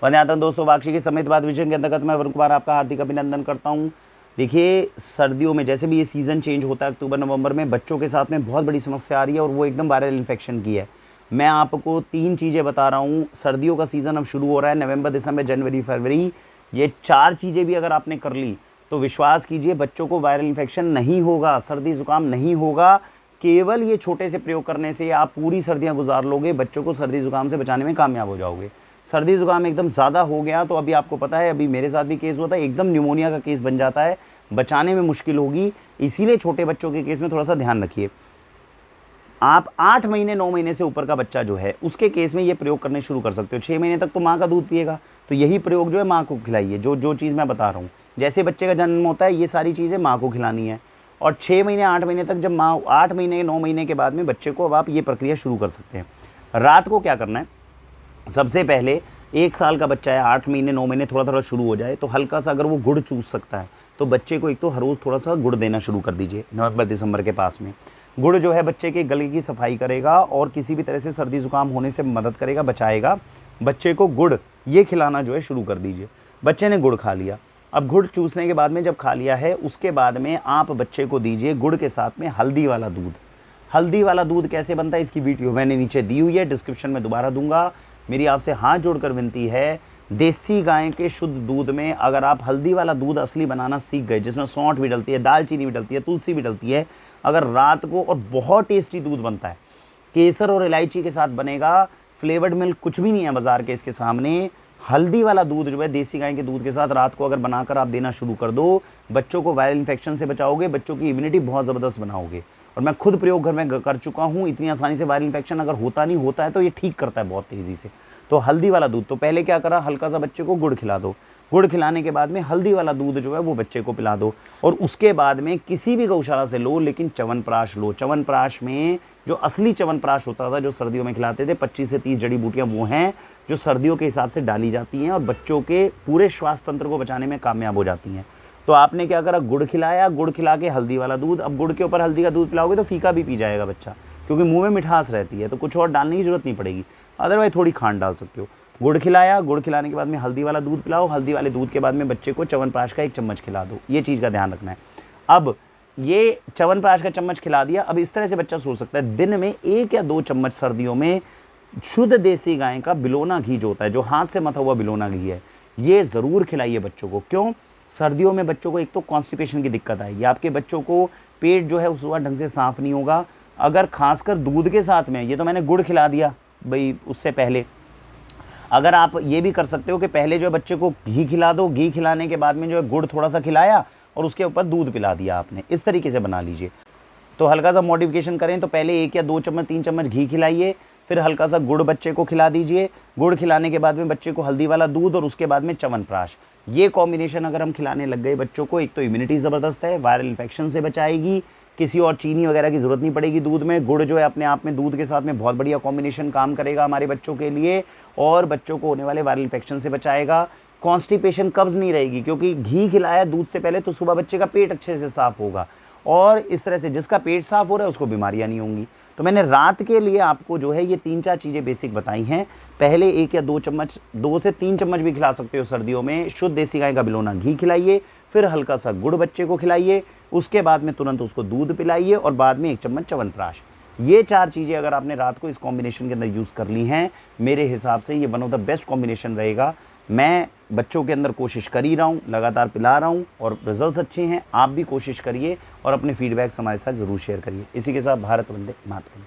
वंदे मातरम दोस्तों, वाक्षी की समेत बात विजन के अंतर्गत मैं वरुण कुमार आपका हार्दिक अभिनंदन करता हूं। देखिए, सर्दियों में जैसे भी ये सीज़न चेंज होता है अक्टूबर नवंबर में, बच्चों के साथ में बहुत बड़ी समस्या आ रही है और वो एकदम वायरल इन्फेक्शन की है। मैं आपको 3 चीज़ें बता रहा हूँ। सर्दियों का सीज़न अब शुरू हो रहा है, नवंबर दिसंबर जनवरी फरवरी, ये 4 चीज़ें भी अगर आपने कर ली तो विश्वास कीजिए बच्चों को वायरल इन्फेक्शन नहीं होगा, सर्दी जुकाम नहीं होगा। केवल ये छोटे से प्रयोग करने से आप पूरी सर्दियाँ गुजार लोगे, बच्चों को सर्दी जुकाम से बचाने में कामयाब हो जाओगे। सर्दी जुकाम एकदम ज़्यादा हो गया तो अभी आपको पता है, अभी मेरे साथ भी केस हुआ था, एकदम न्यूमोनिया का केस बन जाता है, बचाने में मुश्किल होगी। इसीलिए छोटे बच्चों के केस में थोड़ा सा ध्यान रखिए। आप 8 महीने 9 महीने से ऊपर का बच्चा जो है उसके केस में ये प्रयोग करने शुरू कर सकते हो। 6 महीने तक तो माँ का दूध पिएगा, तो यही प्रयोग जो है माँ को खिलाइए। जो जो चीज़ मैं बता रहा हूँ, जैसे बच्चे का जन्म होता है ये सारी चीज़ें माँ को खिलानी है। और 6 महीने 8 महीने तक, जब माँ 8 महीने 9 महीने के बाद में बच्चे को अब आप ये प्रक्रिया शुरू कर सकते हैं। रात को क्या करना है, सबसे पहले 1 साल का बच्चा है, 8 महीने 9 महीने थोड़ा थोड़ा शुरू हो जाए तो हल्का सा अगर वो गुड़ चूस सकता है तो बच्चे को एक तो हर रोज़ थोड़ा सा गुड़ देना शुरू कर दीजिए। नवंबर दिसंबर के पास में गुड़ जो है बच्चे के गले की सफाई करेगा और किसी भी तरह से सर्दी जुकाम होने से मदद करेगा, बचाएगा। बच्चे को गुड़ ये खिलाना जो है शुरू कर दीजिए। बच्चे ने गुड़ खा लिया, अब गुड़ चूसने के बाद में जब खा लिया है उसके बाद में आप बच्चे को दीजिए गुड़ के साथ में हल्दी वाला दूध। हल्दी वाला दूध कैसे बनता है इसकी वीडियो मैंने नीचे दी हुई है, डिस्क्रिप्शन में दोबारा दूंगा। मेरी आपसे हाथ जोड़कर विनती है, देसी गाय के शुद्ध दूध में अगर आप हल्दी वाला दूध असली बनाना सीख गए, जिसमें सौंठ भी डलती है, दालचीनी भी डलती है, तुलसी भी डलती है, अगर रात को, और बहुत टेस्टी दूध बनता है, केसर और इलायची के साथ बनेगा, फ्लेवर्ड मिल्क कुछ भी नहीं है बाजार के इसके सामने। हल्दी वाला दूध जो है देसी गाय के दूध के साथ रात को अगर बनाकर आप देना शुरू कर दो, बच्चों को वायरल इन्फेक्शन से बचाओगे, बच्चों की इम्यूनिटी बहुत ज़बरदस्त बनाओगे। और मैं खुद प्रयोग घर में कर चुका हूँ। इतनी आसानी से वायरल इन्फेक्शन अगर होता नहीं, होता है तो ये ठीक करता है बहुत तेज़ी से। तो हल्दी वाला दूध, तो पहले क्या करा, हल्का सा बच्चे को गुड़ खिला दो, गुड़ खिलाने के बाद में हल्दी वाला दूध जो है वो बच्चे को पिला दो। और उसके बाद में किसी भी गौशाला से लो, लेकिन च्यवनप्राश लो। च्यवनप्राश में जो असली च्यवनप्राश होता था, जो सर्दियों में खिलाते थे, 25 से 30 जड़ी बूटियाँ वो हैं जो सर्दियों के हिसाब से डाली जाती हैं और बच्चों के पूरे श्वास तंत्र को बचाने में कामयाब हो जाती हैं। तो आपने क्या करा, गुड़ खिलाया, गुड़ खिला के हल्दी वाला दूध। अब गुड़ के ऊपर हल्दी का दूध पिलाओगे तो फीका भी पी जाएगा बच्चा, क्योंकि मुंह में मिठास रहती है, तो कुछ और डालने की जरूरत नहीं पड़ेगी। अदरवाइज थोड़ी खांड डाल सकते हो। गुड़ खिलाया, गुड़ खिलाने के बाद में हल्दी वाला दूध पिलाओ, हल्दी वाले दूध के बाद में बच्चे को च्यवनप्राश का 1 चम्मच खिला दो। ये चीज़ का ध्यान रखना है। अब ये च्यवनप्राश का चम्मच खिला दिया, अब इस तरह से बच्चा सोच सकता है दिन में 1 या 2 चम्मच सर्दियों में शुद्ध देसी गाय का बिलोना घी जो होता है, जो हाथ से मथा हुआ बिलोना घी है, ये ज़रूर खिलाइए बच्चों को। क्यों? सर्दियों में बच्चों को एक तो कॉन्स्टिपेशन की दिक्कत आएगी, आपके बच्चों को पेट जो है उस वक्त ढंग से साफ़ नहीं होगा। अगर खासकर दूध के साथ में, ये तो मैंने गुड़ खिला दिया भाई, उससे पहले अगर आप ये भी कर सकते हो कि पहले जो है बच्चे को घी खिला दो, घी खिलाने के बाद में जो है गुड़ थोड़ा सा खिलाया और उसके ऊपर दूध पिला दिया आपने, इस तरीके से बना लीजिए। तो हल्का सा मॉडिफिकेशन करें तो पहले 1 या 2 चम्मच 3 चम्मच घी खिलाइए, फिर हल्का सा गुड़ बच्चे को खिला दीजिए। गुड़ खिलाने के बाद में बच्चे को हल्दी वाला दूध और उसके बाद में च्यवनप्राश। ये कॉम्बिनेशन अगर हम खिलाने लग गए बच्चों को, एक तो इम्यूनिटी ज़बरदस्त है, वायरल इन्फेक्शन से बचाएगी, किसी और चीनी वगैरह की ज़रूरत नहीं पड़ेगी दूध में। गुड़ जो है अपने आप में दूध के साथ में बहुत बढ़िया कॉम्बिनेशन काम करेगा हमारे बच्चों के लिए और बच्चों को होने वाले वायरल इन्फेक्शन से बचाएगा। कॉन्स्टिपेशन, कब्ज़ नहीं रहेगी, क्योंकि घी खिलाया दूध से पहले तो सुबह बच्चे का पेट अच्छे से साफ़ होगा और इस तरह से जिसका पेट साफ़ हो रहा है उसको बीमारियाँ नहीं होंगी। तो मैंने रात के लिए आपको जो है ये 3-4 चीज़ें बेसिक बताई हैं। पहले 1 या 2 चम्मच, 2 से 3 चम्मच भी खिला सकते हो सर्दियों में, शुद्ध देसी गाय का बिलोना घी खिलाइए, फिर हल्का सा गुड़ बच्चे को खिलाइए, उसके बाद में तुरंत उसको दूध पिलाइए और बाद में 1 चम्मच च्यवनप्राश। ये 4 चीज़ें अगर आपने रात को इस कॉम्बिनेशन के अंदर यूज़ कर ली हैं, मेरे हिसाब से ये one of the best combination रहेगा। मैं बच्चों के अंदर कोशिश कर ही रहा हूँ, लगातार पिला रहा हूँ और रिजल्ट्स अच्छे हैं। आप भी कोशिश करिए और अपने फीडबैक्स हमारे साथ ज़रूर शेयर करिए। इसी के साथ भारत वंदे मातरम।